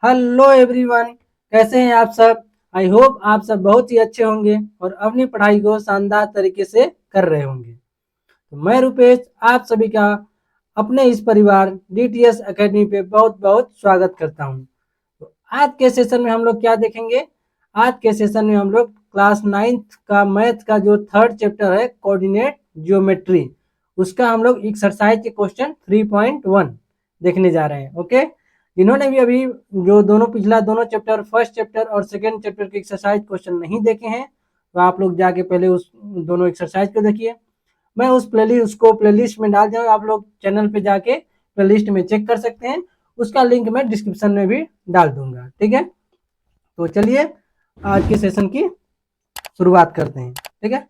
Hello everyone, कैसे हैं आप सब। आई होप आप सब बहुत ही अच्छे होंगे और अपनी पढ़ाई को शानदार तरीके से कर रहे होंगे। तो मैं रुपेश आप सभी का अपने इस परिवार डीटीएस एकेडमी पे बहुत बहुत स्वागत करता हूं। तो आज के सेशन में हम लोग क्या देखेंगे। आज के सेशन में हम लोग क्लास 9th का मैथ का जो थर्ड चैप्टर है कोऑर्डिनेट जियोमेट्री, उसका हम लोग एक्सरसाइज के क्वेश्चन 3.1 देखने जा रहे हैं। ओके, जिन्होंने भी अभी जो दोनों चैप्टर फर्स्ट चैप्टर और सेकेंड चैप्टर के एक्सरसाइज क्वेश्चन नहीं देखे हैं, तो आप लोग जाके पहले उस दोनों एक्सरसाइज को देखिए। मैं उसको प्लेलिस्ट में डाल दूंगा, आप लोग चैनल पे जाके प्लेलिस्ट में चेक कर सकते हैं। उसका लिंक मैं डिस्क्रिप्शन में भी डाल दूंगा, ठीक है। तो चलिए आज के सेशन की शुरुआत करते हैं, ठीक है।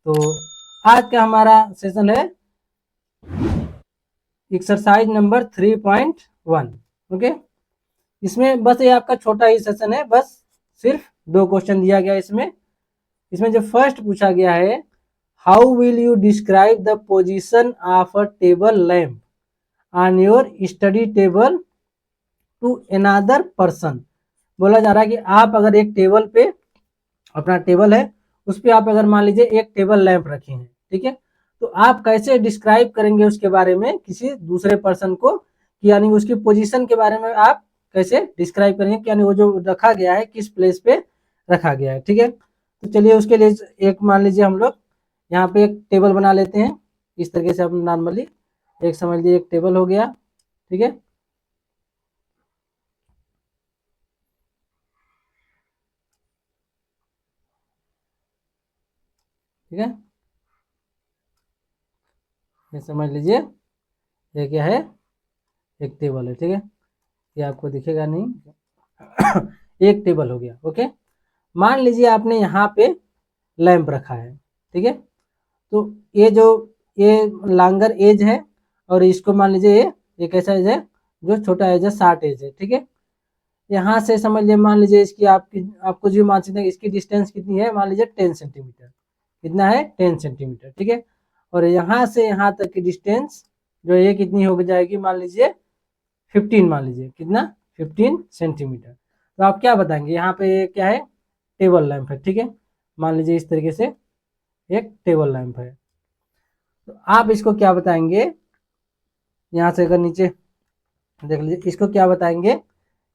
तो आज का हमारा सेशन है एक्सरसाइज नंबर 3.1। ओके, इसमें बस ये आपका छोटा ही सेशन है, बस सिर्फ 2 क्वेश्चन दिया गया इसमें जो फर्स्ट पूछा गया है, how will you describe the position of a table lamp on your study table to another person. बोला जा रहा है कि आप अगर एक टेबल पे, अपना टेबल है उस पर आप अगर मान लीजिए एक टेबल लैंप रखे हैं, ठीक है, तो आप कैसे डिस्क्राइब करेंगे उसके बारे में किसी दूसरे पर्सन को, यानी उसकी पोजीशन के बारे में आप कैसे डिस्क्राइब करेंगे, यानी वो जो रखा गया है किस प्लेस पे रखा गया है, ठीक है। तो चलिए उसके लिए एक मान लीजिए हम लोग यहाँ पे एक टेबल बना लेते हैं इस तरीके से। हम नॉर्मली एक समझ लीजिए एक टेबल हो गया, ठीक है। ठीक है, ये समझ लीजिए ये क्या है, एक टेबल है, ठीक है। ये आपको दिखेगा नहीं एक टेबल हो गया। ओके, मान लीजिए आपने यहाँ पे लैंप रखा है, ठीक है। तो ये जो ये लॉन्गर एज है और इसको मान लीजिए ये कैसा एज है, जो छोटा एज है शॉर्ट एज है, ठीक है। यहाँ से समझ लीजिए मान लीजिए इसकी आपको जो मान सकते हैं इसकी डिस्टेंस कितनी है, मान लीजिए 10 सेंटीमीटर। कितना है, 10 सेंटीमीटर, ठीक है। और यहाँ से यहाँ तक की डिस्टेंस जो ये कितनी हो जाएगी, मान लीजिए 15, मान लीजिए कितना, 15 सेंटीमीटर। तो आप क्या बताएंगे, यहाँ पे क्या है, टेबल लैंप है, ठीक है। मान लीजिए इस तरीके से एक टेबल लैंप है, तो आप इसको क्या बताएंगे, यहाँ से अगर नीचे देख लीजिए इसको क्या बताएंगे,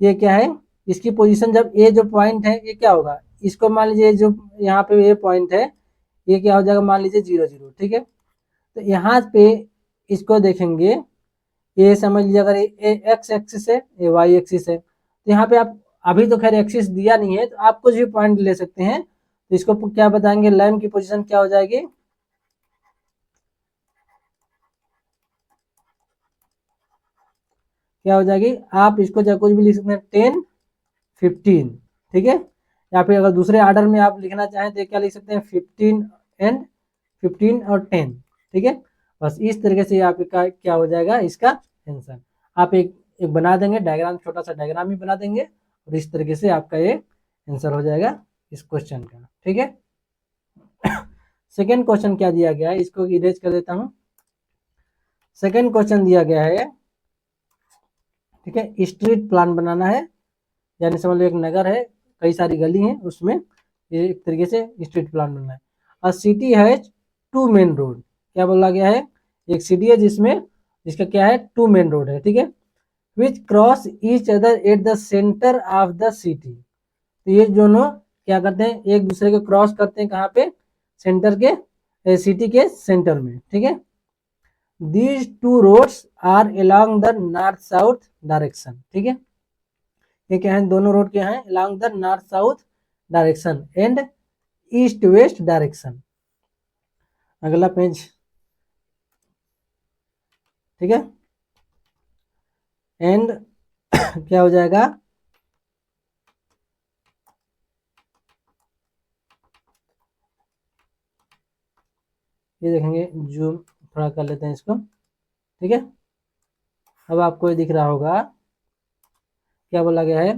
ये क्या है, इसकी पोजीशन जब ये जो पॉइंट है ये क्या होगा, इसको मान लीजिए जो यहाँ पे ये पॉइंट है ये क्या हो जाएगा, मान लीजिए 0 0, ठीक है। तो यहाँ पे इसको देखेंगे, ये समझ लीजिए अगर ये एक्स एक्सिस है, ये वाई एक्सिस है, तो यहाँ पे आप अभी तो खैर एक्सिस दिया नहीं है, तो आप कुछ भी पॉइंट ले सकते हैं। तो इसको क्या बताएंगे, लैंप की पोजीशन क्या हो जाएगी, क्या हो जाएगी, आप इसको चाहे कुछ भी लिख सकते हैं 10 15, ठीक है। या फिर अगर दूसरे ऑर्डर में आप लिखना चाहें तो क्या लिख सकते हैं 15 एंड 15 और 10, ठीक है। बस इस तरीके से आपका क्या हो जाएगा इसका आंसर। आप एक बना देंगे डायग्राम, छोटा सा डायग्राम ही बना देंगे और इस तरीके से आपका ये आंसर हो जाएगा इस क्वेश्चन का, ठीक है। सेकेंड क्वेश्चन क्या दिया गया है, इसको इरेज कर देता हूँ। सेकेंड क्वेश्चन दिया गया है, ठीक है, स्ट्रीट प्लान बनाना है, यानी समझ लो एक नगर है, कई सारी गली हैं, उसमें ये एक तरीके से स्ट्रीट प्लान बनना है। अ सिटी है 2 मेन रोड, क्या बोला गया है, एक सिटी है जिसका क्या है 2 मेन रोड है, ठीक है, विच cross each other at the centre of the city. तो ये दोनों क्या करते हैं, एक दूसरे को क्रॉस करते हैं, कहाँ पे, सेंटर के, सिटी के सेंटर में, ठीक है। These 2 roads are along the north south direction, ठीक है। ये क्या है, दोनों रोड क्या है, along the north south direction and east west direction. अगला पेज, ठीक है। एंड क्या हो जाएगा, ये देखेंगे, जूम थोड़ा कर लेते हैं इसको, ठीक है। अब आपको ये दिख रहा होगा, क्या बोला गया है,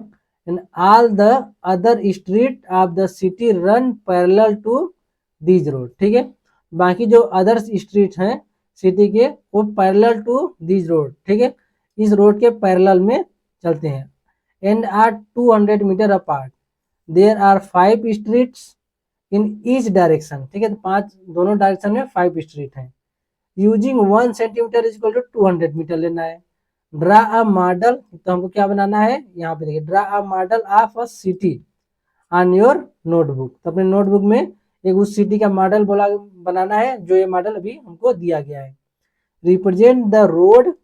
in all the other street of the city run parallel to these road, ठीक है। बाकी जो अदर स्ट्रीट हैं सिटी के वो पैरेलल टू दीज रोड, ठीक है, इस रोड के पैरेलल में चलते हैं। and are 200 meter apart. There are 5 streets in each direction. ठीक है, तो 5 दोनों डायरेक्शन में 5 स्ट्रीट हैं. Using 1 centimetre is equal to 200 metre लेना है. ड्रा अ मॉडल, तो हमको क्या बनाना है, यहाँ पे देखिए, draw a model of a city on your notebook. तो अपने नोटबुक में एक उस सिटी का मॉडल बनाना है, जो ये मॉडल अभी हमको दिया गया है. Represent the road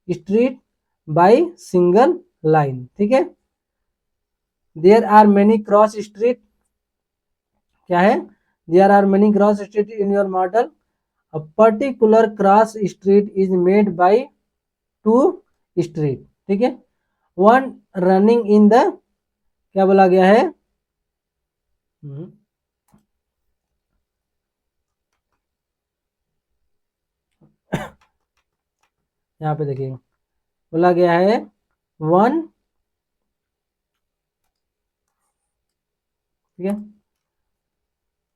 street by single line. ठीक है, there are many cross street, क्या है, there are many cross street in your model. A particular cross street is made by 2 street. ठीक है, वन रनिंग इन द, क्या बोला गया है, यहाँ पे देखिए बोला गया है 1, ठीक है,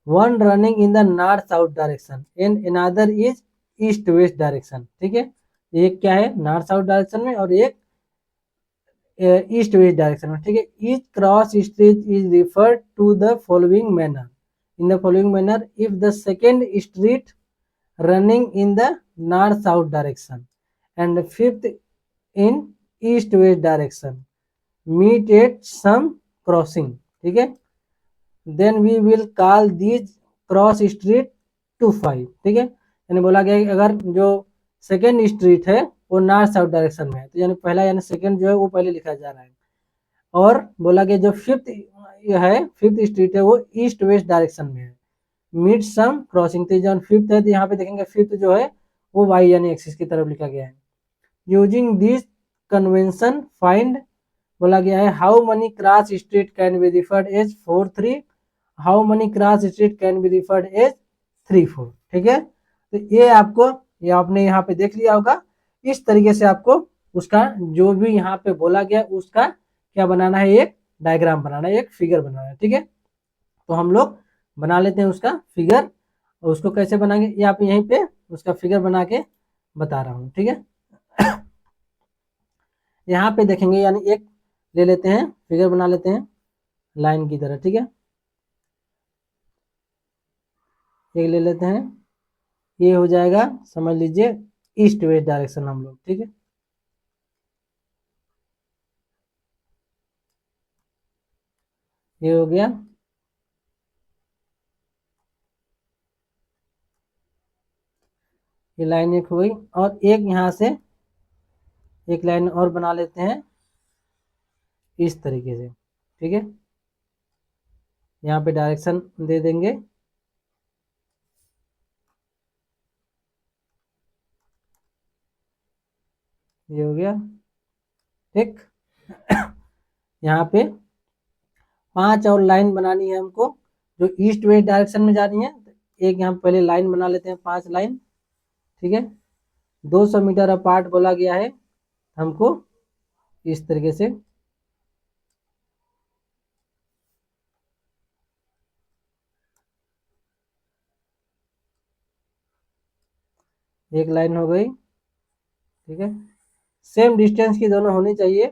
1 running in the north south direction and another is east west direction. ठीक है, एक क्या है नॉर्थ साउथ डायरेक्शन में और एक ईस्ट वेस्ट डायरेक्शन में. ठीक है, each cross street is referred to the following manner, in the following manner. If the second street running in the north south direction and fifth in east west direction meet at some crossing. ठीक है, then we will call these cross street to 5. ठीक है, यानी बोला गया कि अगर जो सेकेंड स्ट्रीट है वो नॉर्थ साउथ डायरेक्शन में है, तो यानी पहला यानी सेकेंड जो है वो पहले लिखा जा रहा है. और बोला गया जो फिफ्थ स्ट्रीट है वो ईस्ट वेस्ट डायरेक्शन में है. मीट सम क्रॉसिंग, तो जब फिफ्थ है तो यहाँ पे देखेंगे फिफ्थ जो है वो वाई यानी एक्सिस की तरफ लिखा गया है. यूजिंग दिस कन्वेंशन फाइंड, बोला गया है how many cross street can be referred as 4-3, how many cross street can be referred as 3-4. ठीक है, तो ये आपने यहाँ पे देख लिया होगा. इस तरीके से आपको उसका जो भी यहाँ पे बोला गया उसका क्या बनाना है, एक डायग्राम बनाना है, एक फिगर बनाना है. ठीक है, तो हम लोग बना लेते हैं उसका फिगर. और उसको कैसे बनाएंगे ये आप यहीं पे उसका फिगर बना के बता रहा हूँ. ठीक है, यहाँ पे देखेंगे, यानी एक ले लेते हैं, फिगर बना लेते हैं लाइन की तरह. ठीक है, एक ले लेते हैं, ये हो जाएगा समझ लीजिए ईस्ट वेस्ट डायरेक्शन हम लोग. ठीक है, ये हो गया. ये लाइन एक हो गई, और एक यहाँ से एक लाइन और बना लेते हैं इस तरीके से. ठीक है, यहाँ पे डायरेक्शन दे देंगे, ये हो गया. ठीक, यहाँ पे 5 और लाइन बनानी है हमको जो ईस्ट वेस्ट डायरेक्शन में जानी है. एक यहाँ पहले लाइन बना लेते हैं, 5 लाइन. ठीक है, 200 मीटर अपार्ट बोला गया है हमको, इस तरीके से. एक लाइन हो गई. ठीक है, सेम डिस्टेंस की दोनों होनी चाहिए,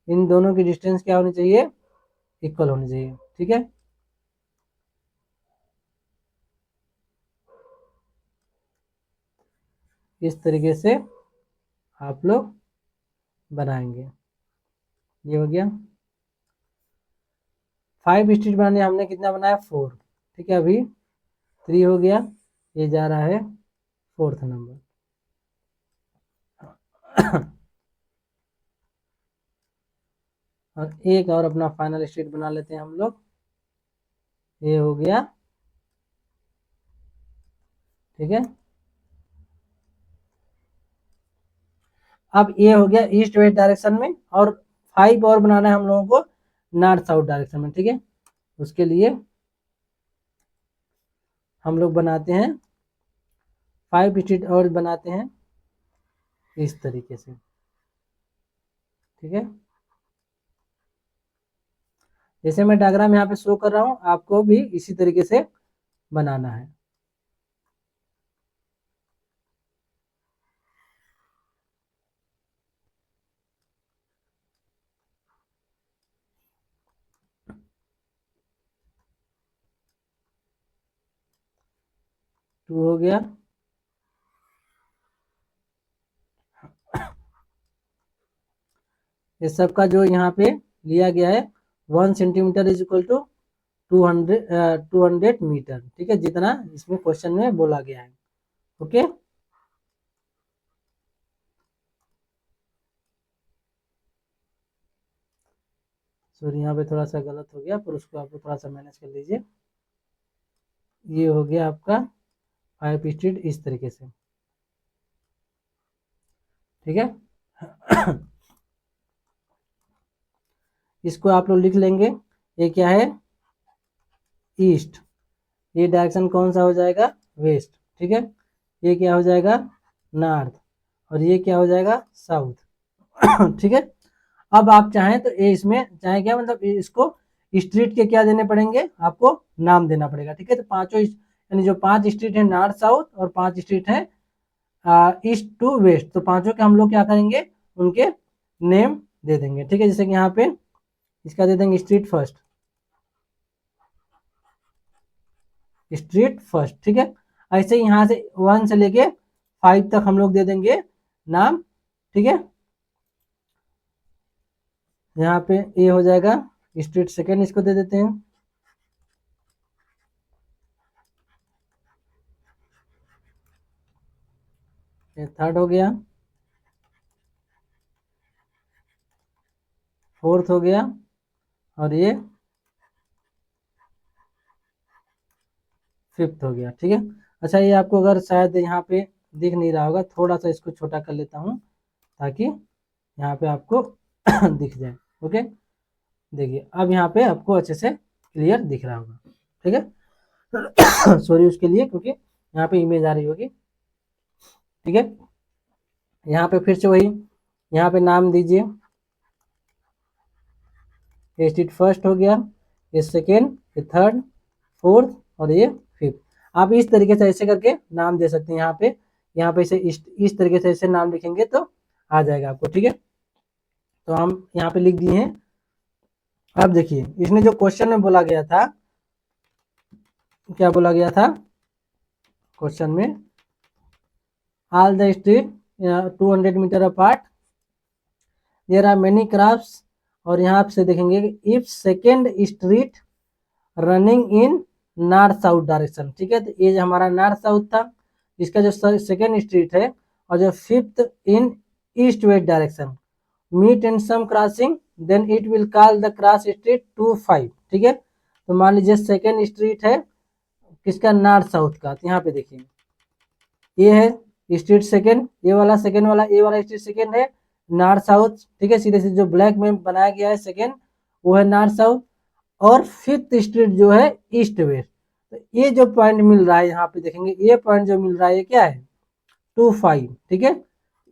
इन दोनों की डिस्टेंस क्या होनी चाहिए, इक्वल होनी चाहिए. ठीक है, इस तरीके से आप लोग बनाएंगे. ये हो गया. 5 स्ट्रीट बनाने हमने कितना बनाया, 4. ठीक है, अभी 3 हो गया, ये जा रहा है 4th नंबर. और एक और अपना फाइनल स्ट्रीट बना लेते हैं हम लोग, ये हो गया. ठीक है, अब ये हो गया ईस्ट वेस्ट डायरेक्शन में, और 5 और बनाना है हम लोगों को नॉर्थ साउथ डायरेक्शन में. ठीक है, उसके लिए हम लोग बनाते हैं 5 स्ट्रीट और बनाते हैं इस तरीके से. ठीक है, जैसे मैं डायग्राम यहाँ पे शो कर रहा हूँ आपको भी इसी तरीके से बनाना है. 2 हो गया। ये सबका जो यहाँ पे लिया गया है 1 centimetre is equal to 200 metre, ठीक है, जितना इसमें क्वेश्चन में बोला गया है। ओके, सॉरी यहाँ पे थोड़ा सा गलत हो गया, पर उसको आप थोड़ा सा मैनेज कर लीजिए। ये हो गया आपका 5 स्ट्रीट इस तरीके से, ठीक है। इसको आप लोग लिख लेंगे, ये क्या है, ईस्ट, ये डायरेक्शन कौन सा हो जाएगा, वेस्ट, ठीक है। ये क्या हो जाएगा, नॉर्थ, और ये क्या हो जाएगा, साउथ। ठीक है। अब आप चाहें तो ये इसमें चाहे क्या मतलब इसको स्ट्रीट के क्या देने पड़ेंगे, आपको नाम देना पड़ेगा, ठीक है। तो पांचों यानी जो 5 स्ट्रीट है नॉर्थ साउथ और 5 स्ट्रीट है ईस्ट टू वेस्ट, तो पांचों के हम लोग क्या करेंगे, उनके नेम दे देंगे, ठीक है। जैसे कि यहाँ पे इसका दे देंगे स्ट्रीट फर्स्ट, स्ट्रीट फर्स्ट, ठीक है। ऐसे ही यहाँ से 1 से लेके 5 तक हम लोग दे देंगे नाम, ठीक है। यहाँ पे ए हो जाएगा स्ट्रीट सेकंड, इसको दे देते हैं। ये थर्ड हो गया, फोर्थ हो गया, और ये फिफ्थ हो गया, ठीक है। अच्छा, ये आपको अगर शायद यहाँ पे दिख नहीं रहा होगा, थोड़ा सा इसको छोटा कर लेता हूँ ताकि यहाँ पे आपको दिख जाए। ओके, देखिए अब यहाँ पे आपको अच्छे से क्लियर दिख रहा होगा, ठीक है। सॉरी उसके लिए, क्योंकि यहाँ पे इमेज आ रही होगी, ठीक है। यहाँ पे फिर से वही, यहाँ पे नाम दीजिए, ये स्ट्रीट फर्स्ट हो गया, ये सेकेंड, ये थर्ड, फोर्थ, और ये फिफ्थ। आप इस तरीके से ऐसे करके नाम दे सकते हैं। यहाँ पे इसे इस तरीके से ऐसे नाम लिखेंगे तो आ जाएगा आपको, ठीक है। तो हम यहाँ पे लिख दिए हैं। अब देखिए इसने जो क्वेश्चन में बोला गया था, क्या बोला गया था क्वेश्चन में, all the street 200 metre apart there are many crafts, और यहाँ से देखेंगे if second street running in north south direction, ठीक है। तो ये जो हमारा नॉर्थ साउथ था, इसका जो सेकेंड स्ट्रीट है, और जो fifth in east west direction, meet and some crossing, then it will call the cross street 2-5, ठीक है। तो मान लीजिए सेकेंड स्ट्रीट है किसका, नॉर्थ साउथ का, तो यहाँ पे देखिए ये है स्ट्रीट सेकेंड, ये वाला सेकेंड वाला, ये वाला स्ट्रीट सेकेंड है नॉर्थ साउथ, ठीक है। सीधे सीधे जो ब्लैक में बनाया गया है सेकेंड, वो है नॉर्थ साउथ, और फिफ्थ स्ट्रीट जो है ईस्ट वेस्ट। तो ये जो पॉइंट मिल रहा है यहाँ पे देखेंगे, ये पॉइंट जो मिल रहा है ये क्या है, 2-5, ठीक है।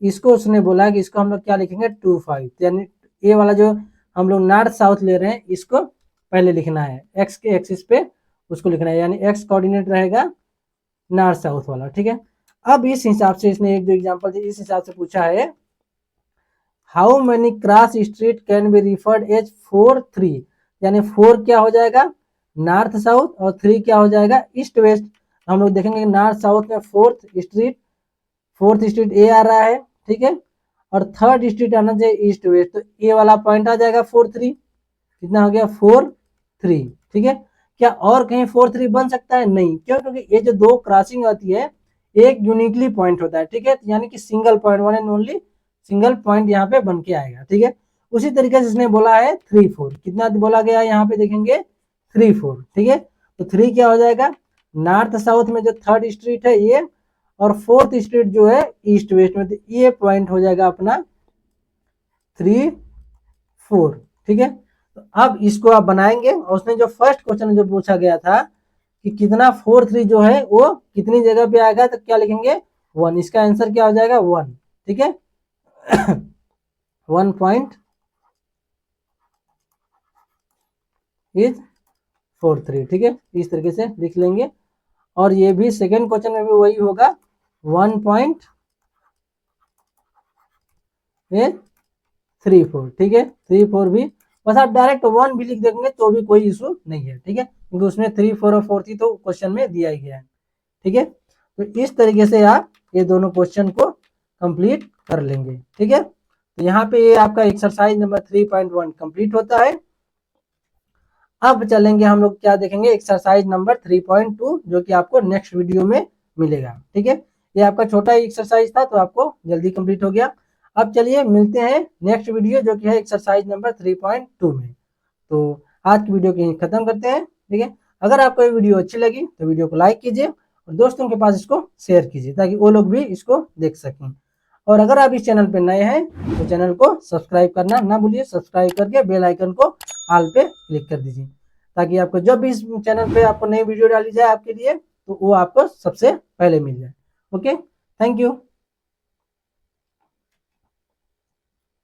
इसको उसने बोला कि इसको हम लोग क्या लिखेंगे, 2-5, यानी ये वाला जो हम लोग नॉर्थ साउथ ले रहे हैं इसको पहले लिखना है, एक्स के एक्सिस पे उसको लिखना है, यानी एक्स कोऑर्डिनेट रहेगा नॉर्थ साउथ वाला, ठीक है। अब इस हिसाब से इसने एक जो एग्जांपल दी, इस हिसाब से पूछा है, how many cross street can be referred as 4-3, यानी 4 क्या हो जाएगा, नॉर्थ साउथ, और 3 क्या हो जाएगा, ईस्ट वेस्ट। हम लोग देखेंगे नॉर्थ साउथ में फोर्थ स्ट्रीट ए आ रहा है, ठीक है, और थर्ड स्ट्रीट आना चाहिए ईस्ट वेस्ट, तो ए वाला पॉइंट आ जाएगा 4-3, कितना हो गया, 4-3, ठीक है। क्या और कहीं 4-3 बन सकता है, नहीं, क्यों, क्योंकि ये जो दो क्रॉसिंग आती है एक यूनिकली पॉइंट होता है, ठीक है, यानी कि single point, one and only single point यहाँ पे बन के आएगा, ठीक है। उसी तरीके से इसने बोला है 3-4, कितना बोला गया है यहाँ पे देखेंगे 3-4, ठीक है। तो 3 क्या हो जाएगा, नॉर्थ साउथ में जो थर्ड स्ट्रीट है ये, और फोर्थ स्ट्रीट जो है ईस्ट वेस्ट में, तो ये पॉइंट हो जाएगा अपना 3-4, ठीक है। तो अब इसको आप बनाएंगे, और उसने जो फर्स्ट क्वेश्चन जो पूछा गया था कि कितना 4-3 जो है वो कितनी जगह पे आएगा, तो क्या लिखेंगे 1, इसका आंसर क्या हो जाएगा 1, ठीक है। 1 पॉइंट इज 4-3, ठीक है, इस तरीके से लिख लेंगे। और ये भी सेकेंड क्वेश्चन में भी वही होगा, 1.34, ठीक है, 3-4 भी, बस आप डायरेक्ट 1 भी लिख देंगे तो भी कोई इशू नहीं है, ठीक है, क्योंकि उसमें 3-4 और 4 थी तो क्वेश्चन में दिया ही गया है, ठीक है। तो इस तरीके से आप ये दोनों क्वेश्चन को कंप्लीट कर लेंगे। ठीक है, तो यहाँ पे ये आपका एक्सरसाइज नंबर 3.1 कंप्लीट होता है। अब चलेंगे हम लोग क्या देखेंगे, एक्सरसाइज नंबर 3.2 जो कि आपको नेक्स्ट वीडियो में मिलेगा। ठीक है, ये आपका छोटा एक्सरसाइज था तो आपको जल्दी कंप्लीट हो गया। अब चलिए मिलते हैं नेक्स्ट वीडियो जो कि है एक्सरसाइज नंबर 3.2 में। तो आज की वीडियो को खत्म करते हैं। ठीक है, अगर आपको ये वीडियो अच्छी लगी तो वीडियो को लाइक कीजिए और दोस्तों के पास इसको शेयर कीजिए ताकि वो लोग भी इसको देख सकें। और अगर आप इस चैनल पे नए हैं तो चैनल को सब्सक्राइब करना ना भूलिए, सब्सक्राइब करके बेल आइकन को ऑल पे क्लिक कर दीजिए ताकि आपको जब भी इस चैनल पे आपको नई वीडियो डाली जाए आपके लिए तो वो आपको सबसे पहले मिल जाए। Okay, thank you.